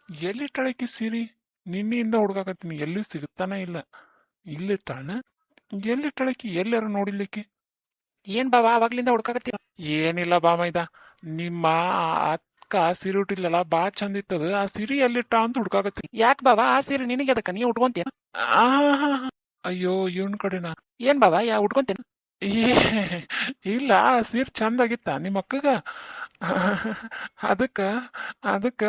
ಎಲ್ಲಿಟ್ಟಾಳಕಿ ಸೀರೆ? ನಿನ್ನೆಯಿಂದ ಹುಡುಗಾಕತ್ತೀನಿ, ಎಲ್ಲಿ ಸಿಗ್ತಾನೆ ಇಲ್ಲ. ಇಲ್ಲಿಟ್ಟಾಳ? ಎಲ್ಲಿಟ್ಟಾಳಕಿ? ಎಲ್ಲಾರು ನೋಡಿಲಿಕ್ಕೆ? ಏನ್ ಬಾವ ಅವಾಗ್ಲಿಂದ ಹುಡ್ಕಾಕತ್ತಿ? ಏನಿಲ್ಲ ಬಾಮೈದ, ನಿಮ್ಮ ಅಕ್ಕ ಸೀರೆ ಉಟ್ಟಿದ್ಲಲ್ಲ ಬಾ ಚಂದ ಇತ್ತದ, ಆ ಸೀರೆ ಎಲ್ಲಿಟ್ಟ ಅಂತ ಹುಡ್ಕಾಕತ್ತೀನಿ. ಯಾಕೆ ಬಾವ ಆ ಸೀರೆ ನಿನಗೆ ಅದಕ್ಕ ನೀ ಉಟ್ಕೊಂತೇನ? ಆ ಅಯ್ಯೋ ಇವನ್ ಕಡೆನಾ? ಏನ್ ಬಾವ ಉಟ್ಕೊಂತೇನ? ಏ ಇಲ್ಲ, ಸೀರೆ ಚಂದಾಗಿತ್ತ ನಿಮ್ಮ ಅಕ್ಕಗ? ಅದಕ್ಕ ಅದಕ್ಕ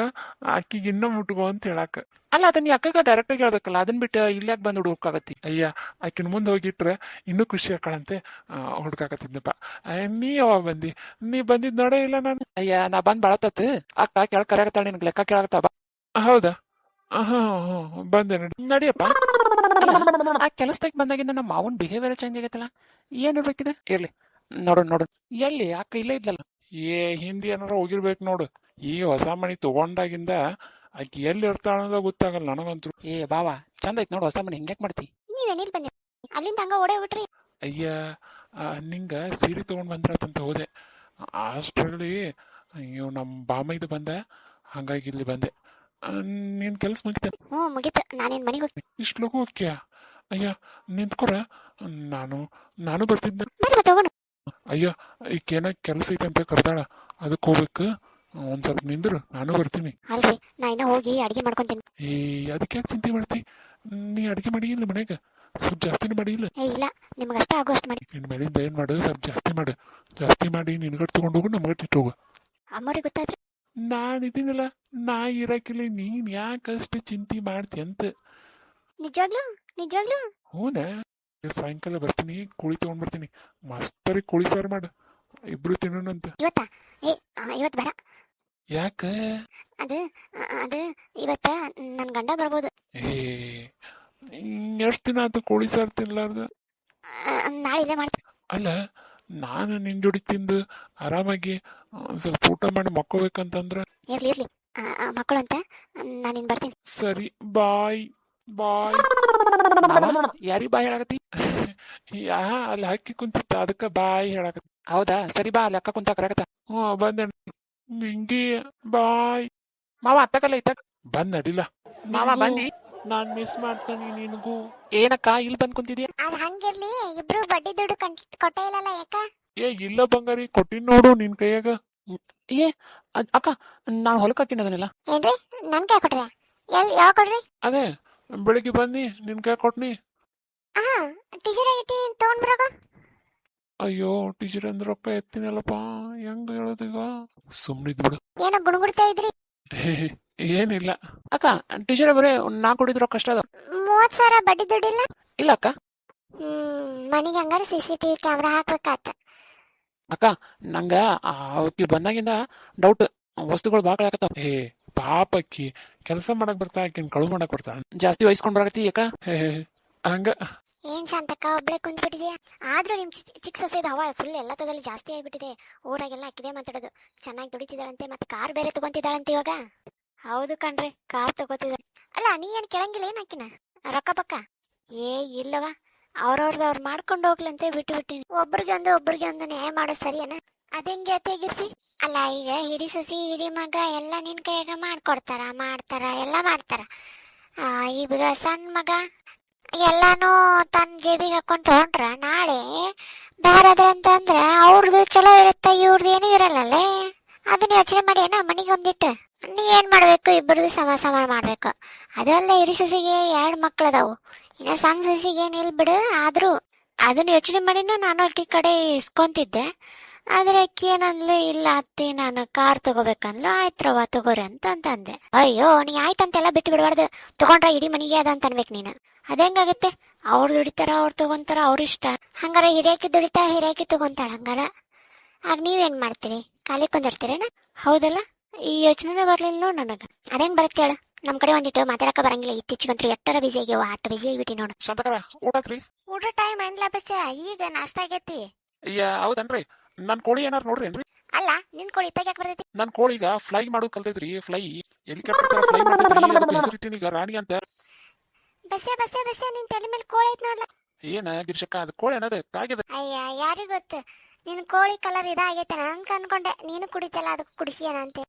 ಆಕಿಗೆ ಇನ್ನೂ ಮುಟ್ಕೋ ಅಂತ ಹೇಳಾಕ. ಅಲ್ಲ ಅದನ್ನ ನೀ ಅಕ್ಕಗ ಡೈರೆಕ್ಟ್ ಆಗಿ ಹೇಳ್ಬೇಕಲ್ಲ, ಅದನ್ನ ಬಿಟ್ಟು ಇಲ್ಲಾಕ್ ಬಂದು ಹುಡುಕಾಕತ್ತಿ? ಅಯ್ಯ, ಆಕಿನ ಮುಂದೆ ಹೋಗಿಟ್ರೆ ಇನ್ನೂ ಖುಷಿ ಆಕಳಂತೆ ಹುಡ್ಕಾಕತ್ತಿದ್ನಪ್ಪ. ನೀ ಯಾವಾಗ ಬಂದಿ? ನೀ ಬಂದಿದ್ ನೋಡೇ ಇಲ್ಲ ನಾನು. ಅಯ್ಯ ನಾ ಬಂದ್ ಬಾಳತ್ತತ್ ಅಕ್ಕ ಕೆಳಗ್ ಕರೆಯಕತ್ತಾಳ, ನಿನಗೆ ಲೆಕ್ಕ ಕೇಳಾಕತ್ತ ಬಾ. ಹೌದಾ? ಹಾ ಬಂದೆ ನಡಿಯಪ್ಪ. ಆ ಕೆಲಸದಾಗ ಬಂದಾಗಿಂದ ನಮ್ಮ ಮಾವನ್ ಬಿಹೇವಿಯರ್ ಚೇಂಜ್ ಆಗೈತಲ್ಲ, ಏನ್ ಇರ್ಬೇಕಿದೆ ಇರ್ಲಿ. ನೋಡು ನೋಡು, ಎಲ್ಲಿ ಅಕ್ಕ ಇಲ್ಲೇ ಇದ್ಲಲ್ಲ? ಏ ಹಿಂದಿ ಏನಾರ ಹೋಗಿರ್ಬೇಕು ನೋಡು. ಈ ಹೊಸ ಮನಿ ತಗೊಂಡಾಗಿಂದ ಆಕಿ ಎಲ್ಲಿ ಇರ್ತಾಳ ಅನ್ನೋದ ಗೊತ್ತಾಗಲ್ಲ ನನಗಂತೂ. ಏ ಬಾವ ಚಂದ ಐತ್ ನೋಡು ಹೊಸ ಮನೆ, ಹಿಂಗ್ಯಾಕ್ ಮಾಡ್ತಿ? ನೀವೇನಿಲ್ ಬಂದ್ರಿ ಅಲ್ಲಿಂದ ಹಂಗ ಓಡೇ ಬಿಟ್ರಿ? ಅಯ್ಯ, ನಿಂಗ ಸೀರೆ ತಗೊಂಡ್ ಬಂದ್ರತಂತ ಹೋದೆ. ಅಷ್ಟರಲ್ಲಿ ಇವ್ ನಮ್ಮ ಬಾಮೈದು ಬಂದ, ಹಂಗಾಗಿ ಇಲ್ಲಿ ಬಂದೆ. ನಿನ್ ಕೆಲ್ಸ ಮುಗಿತ? ಹ್ಞೂ ಮುಗೀತು, ನಾನೇನ್ ಮನೆಗೆ ಹೋಗಿ ಇಷ್ಟು ಲಗು ಹೋಗ್ಯ? ಅಯ್ಯ ನಿಂತ್ಕೊರ, ನಾನು ನಾನು ಬರ್ತಿದ್ದೆ. ಬರ್ರಿ ತಗೊಂಡು. ಅಯ್ಯ ಈಕೇನ ಕೆಲಸ ಐತೆ ಅಂತ ಕರ್ದಾಳ, ಅದಕ್ಕೆ ಹೋಗ್ಬೇಕು. ಒಂದ್ ಸ್ವಲ್ಪ ನಿಂದ್ರು, ನಾನು ಬರ್ತೀನಿ. ಅಲ್ರಿ ನಾ ಇನ್ನ ಹೋಗಿ ಅಡಿಗೆ ಮಾಡ್ಕೊಂತೀನಿ. ಏ ಅದಕ್ಕೆ ಯಾಕೆ ಚಿಂತೆ ಮಾಡ್ತಿ? ನೀ ಅಡಿಗೆ ಮಾಡಿ ಇಲ್ಲ ಮನೆಗ? ಸ್ವಲ್ಪ ಜಾಸ್ತಿನೇ ಮಾಡಿ ಇಲ್ಲ? ಏ ಇಲ್ಲ, ನಿಮ್ಗೆ ಅಷ್ಟ ಆಗೋ ಅಷ್ಟು ಮಾಡಿ. ನಿನ್ ಮೇಲಿಂದ ಏನ್ ಮಾಡು, ಸ್ವಲ್ಪ ಜಾಸ್ತಿ ಮಾಡು. ಜಾಸ್ತಿ ಮಾಡಿ ನಿನ್ಗಟ್ಟು ತಗೊಂಡು ಹೋಗು, ನಮ್ಗಟ್ಟು ಇಟ್ಟು ಹೋಗು. ಅಮ್ಮವ್ರಿಗೆ ಗೊತ್ತಾದ್ರೆ? ನಾನು ಇದೀನಲ್ಲ, ನಾ ಇರಕಿಲ್ಲ, ನೀನ್ ಯಾಕಷ್ಟು ಚಿಂತೆ ಮಾಡ್ತಿ ಅಂತ. ನಿಜವಾಗ್ಲು ನಿಜವಾಗ್ಲು? ಹೂನಾ, ಸಾಯಂಕಾಲ ಬರ್ತೀನಿ, ಕೋಳಿ ತಗೊಂಡ್ ಬರ್ತೀನಿ. ಮಸ್ತರಿ ಕೋಳಿ ಸಾರು ಮಾಡು, ಇಬ್ರು ತಿನ್ನೋಣಂತ. ಇವತ್ತಾ? ಏ ಇವತ್ತು ಬೇಡ. ಯಾಕ? ಅದು ಅದು ಇವತ್ತ ನನ್ನ ಗಂಡ ಬರ್ಬೋದು. ಏ ಎಷ್ಟ್ ದಿನ ಆಯ್ತು ಕೋಳಿ ಸಾರು ತಿನ್ಲಾರ್ದ? ನಾಳೆ ಇಲ್ಲೇ ಮಾಡ್ತೀನಿ. ಅಲ್ಲ, ನಾನು ನಿನ್ ಜೋಡಿ ತಿಂದು ಆರಾಮಾಗಿ ಒಂದ್ ಸ್ವಲ್ಪ ಊಟ ಮಾಡಿ ಮಕ್ಕೋಬೇಕಂತಂದ್ರ? ಇರ್ಲಿ ಇರ್ಲಿ, ಮಕ್ಕಳು ಅಂತ ನಾನಿನ್ ಬರ್ತೀನಿ. ಸರಿ, ಬಾಯ್ ಬಾಯ್. ಯಾರಿಗ್ ಬಾ ಹೇಳಾಕತ್ತಿ? ಯಾ ಅಲ್ಲಿ ಹಾಕಿ ಕುಂತಿತ್ತ, ಅದಕ್ಕ ಬಾಯ್ ಹೇಳಕತ್ತ. ಹೌದಾ, ಸರಿ ಬಾ, ಅಲ್ಲಿ ಅಕ್ಕ ಕುಂತ ಕರೆಕತ್ತ. ಹ್ಞೂ ಬಂದೆ. ನಿಂಗಿ ಬಾಯ್. ಮಾವ ಅತ್ತಕಲ್ಲ ಇತ್ತ ಬಂದ್ ನಡಿಲ್ಲ. ಮಾವ ಬಂದಿ? ನಾನ್ ಮಿಸ್ ಮಾಡ್ತಾನಿ ನಿನಗೂ. ಏನಕ್ಕ ಇಲ್ಲಿ ಬಂದ್ ಕುಂತಿದ್ಯಾ? ಅದು ಹಂಗಿರ್ಲಿ, ಇಬ್ರು ಬಡ್ಡಿ ದುಡ್ಡು ಕೊಟ್ಟೇ ಇಲ್ಲಲ್ಲ, ಯಾಕ? ಏ ಇಲ್ಲ ಬಂಗಾರಿ, ಕೊಟ್ಟಿನ್ ನೋಡು ನಿನ್ ಕೈಯಾಗ. ಏ ಅಕ್ಕ, ನಾನು ಹೊಲಕ್ಕೆ ಹಾಕಿನದನ್ನೆಲ್ಲ. ಏನ್ರಿ ನನ್ ಕೈ ಕೊಟ್ರಿ? ಯಾವ ಕೊಡ್ರಿ? ಅದೇ ಬೆಳಿಗ್ಗೆ ಬನ್ನಿ ನಿನ್ ಕೈ ಕೊಟ್ನಿ. ಹಾ ಟೀಚರ್ ಇಟ್ಟಿ ತಗೊಂಡ್ ಬರೋಗ. ಅಯ್ಯೋ ಟೀಚರ್ ಅಂದ್ರ ರೊಕ್ಕ ಎತ್ತಿನಲ್ಲಪ್ಪ, ಹೆಂಗ ಹೇಳೋದೀಗ? ಸುಮ್ನಿದ್ ಬಿಡು. ಏನೋ ಗುಣಗುಡ್ತಾ ಇದ್ರಿ? ಏನಿಲ್ಲ ಅಕ್ಕ, ಟೀಚರ್ ಬರೇ ನಾ ಕೊಡಿದ್ರು ಕಷ್ಟ ಅದ. 30,000 ಬಡ್ಡಿ ದುಡ್ಡಿಲ್ಲ? ಇಲ್ಲ ಅಕ್ಕ. ಮನಿಗೆ ಹಂಗಾರ CCTV ಕ್ಯಾಮ್ರಾ ಹಾಕ್ಬೇಕಾತ. ಅಕ್ಕ ನಂಗ ಆಕಿ ಬಂದಾಗಿಂದ ಡೌಟ್, ವಸ್ತುಗಳು ಬಾಳ ಆಗತ್ತಾವ. ಏ ಪಾಪಕ್ಕಿ ಕೆಲಸ ಮಾಡಕ್ ಬರ್ತಾ, ಆಕಿನ್ ಕಳು ಮಾಡಕ್ ಬರ್ತಾಳ. ಜಾಸ್ತಿ ವಹಿಸ್ಕೊಂಡ್ ಬರಕತ್ತಿ ಅಕ್ಕ. ಹಂಗ ಏನ್ ಶಾಂತಕ್ಕ ಒಬ್ಳೆ ಕುಂತ್ಬಿಟ್ಟಿದ್ಯಾ? ಆದ್ರೂ ನಿಮ್ ಚಿಕ್ಕ ಸೊಸೆದ ಹವಾ ಫುಲ್ ಎಲ್ಲತದಲ್ಲಿ ಜಾಸ್ತಿ ಆಗ್ಬಿಟ್ಟಿದೆ. ಊರಾಗೆಲ್ಲ ಅಕ್ಕಿದೆ ಮಾತಾಡೋದು, ಚೆನ್ನಾಗಿ ದುಡಿತಿದ್ದಾಳಂತೆ, ಮತ್ತೆ ಕಾರ್ ಬೇರೆ ತಗೊಂತಿದ್ದಾಳಂತೆ ಇವಾಗ. ಹೌದು ಕಣ್ರಿ, ಕಾರ್ ತಗೋತಿದ್ದಾಳೆ. ಅಲ್ಲ ನೀ ಏನ್ ಕೆಳಂಗಿಲ್ಲ ಏನ್ ಹಾಕಿನ ರೊಕ್ಕ ಪಕ್ಕ? ಏ ಇಲ್ಲವ, ಅವ್ರವ್ರದವ್ರು ಮಾಡ್ಕೊಂಡು ಹೋಗ್ಲಂತೆ ಬಿಟ್ಟು ಬಿಟ್ಟಿನಿ. ಒಬ್ರಿಗೆ ಒಂದು ನ್ಯಾಯ ಮಾಡೋ ಸರಿಯನ? ಅದೆಂಗೆ ತೆಗಿಸಿ? ಅಲ್ಲ ಈಗ ಹಿರಿ ಸೊಸಿ ಹಿರಿ ಮಗ ಎಲ್ಲ ನಿನ್ ಕೈಯಾಗ ಮಾಡ್ತಾರ ಎಲ್ಲ ಮಾಡ್ತಾರ. ಈಗ ಸಣ್ಣ ಮಗ ಎಲ್ಲಾನು ತನ್ನ ಜೇಬಿಗೆ ಹಾಕೊಂಡು ತಗೊಂಡ್ರ ನಾಳೆ ಬೇರೆದ್ರಂತಂದ್ರ ಅವ್ರದ್ದು ಚಲೋ ಇರುತ್ತೆ, ಇವ್ರದ್ದು ಏನೂ ಇರಲ್ಲಲ್ಲೇ. ಅದನ್ನ ಯೋಚನೆ ಮಾಡಿ ಏನೋ ಮನೆಗೆ ಒಂದಿಟ್ಟು ನೀ ಏನ್ ಮಾಡ್ಬೇಕು, ಇಬ್ಬರದು ಸಮ ಮಾಡ್ಬೇಕು. ಅದಲ್ಲ ಹಿರಿ ಸೊಸಿಗೆ 2 ಮಕ್ಳದಾವು, ಇನ್ನ ಸಣ್ಣ ಸೊಸಿಗೆ ಏನಿಲ್ ಬಿಡು. ಆದ್ರೂ ಅದನ್ನ ಯೋಚನೆ ಮಾಡಿನ ನಾನು ಅಕ್ಕಿ ಕಡೆ ಇಸ್ಕೊಂತಿದ್ದೆ. ಆದ್ರೆ ಅಕ್ಕಿ ಏನಂದ್ಲು, ಇಲ್ಲ ಅತ್ತಿ ನಾನು ಕಾರ್ ತಗೋಬೇಕಂದ್ಲು. ಆಯ್ತ್ರವ ತಗೋರಿ ಅಂತಂದೆ. ಅಯ್ಯೋ ನೀ ಆಯ್ತಂತೆಲ್ಲ ಬಿಟ್ಟು ಬಿಡಬಾರ್ದು, ತಗೊಂಡ್ರ ಇಡೀ ಮನಿಗೆ ಅದ ಅಂತ ಅನ್ಬೇಕು ನೀನು. ಅದೇಂಗಾಗತ್ತೆ? ಅವ್ರು ದುಡಿತಾರ, ಅವ್ರು ತಗೊಂತಾರ, ಅವ್ರ ಇಷ್ಟ. ಹಂಗಾರ ಹಿರಿಯಾಕಿ ದುಡಿತಾಳ, ಹಿರಿಯಾಕಿ ತಗೊಂತಾಳ. ಹಂಗಾರ ಆಗ ನೀವೇನ್ ಮಾಡ್ತೀರಿ? ಖಾಲಿ ಕುಂದಿರ್ತೀರೇನ? ಹೌದಲ್ಲ, ಈ ಯೋಚನೆ ಬರ್ಲಿಲ್ಲ ನೋಡ್ ನನಗ. ಅದೇಂಗ್ ಬರುತ್ತೆ ಹೇಳು? ನಮ್ ಕಡೆ ಒಂದಿಟ್ಟು ಮಾತಾಡಕ ಬರಂಗಿಲ್ಲ. ಇತ್ತೀಚೆಗಂತ್ರು ಎಟ್ಟರ ಬಿಸಿ ಆಗ್ಯಾವ, ಅಷ್ಟು ಬಿಸಿ ಆಗಿಬಿಟ್ಟಿ ನೋಡು. ಶಾಂತಕರ ಊಟತ್ರಿ? ಊಟ ಟೈಮ್ ಏನ್ಲ ಬಚ್ಚ, ಈಗ ನಾಷ್ಟ ಆಗೈತಿ. ಅಯ್ಯ ಹೌದನ್ರಿ, ನನ್ ಕೋಳಿ ಏನಾರು ನೋಡ್ರೇನ್ರಿ? ಅಲ್ಲ ನಿನ್ ಕೋಳಿ ಇತ್ತಾಗ ಯಾಕೆ ಬರ್ತೈತಿ? ನನ್ ಕೋಳಿಗ ಫ್ಲೈ ಮಾಡೋದು ಕಲ್ತೈತ್ರಿ. ಫ್ಲೈ ಹೆಲಿಕಾಪ್ಟರ್ ತರ ಫ್ಲೈ ಮಾಡ್ತೈತ್ರಿ. ಅದಕ್ಕೆ ಹೆಸರಿಟ್ಟಿನಿ ಈಗ ರಾಣಿ ಅಂತ. ಬಸ್ಸೆ ನಿನ್ ತಲೆ ಮೇಲೆ ಕೋಳಿ ಐತ್ ನೋಡ್ಲ. ಏನ ಗಿರ್ಶಕ್ಕ, ಅದು ಕೋಳಿ ಅನ್ನೋದು ಕಾಗಿದೆ. ಅಯ್ಯ ಯಾರಿಗ್ ಗೊತ್ತು, ನಿನ್ ಕೋಳಿ ಕಲರ್ ಇದಾಗೈತೆ. ನನ್ಕ ಅನ್ಕೊಂಡೆ ನೀನು ಕುಡಿತಲ್ಲ, ಅದಕ್ಕೆ ಕುಡಿಸಿಯನ ಅಂತೆ.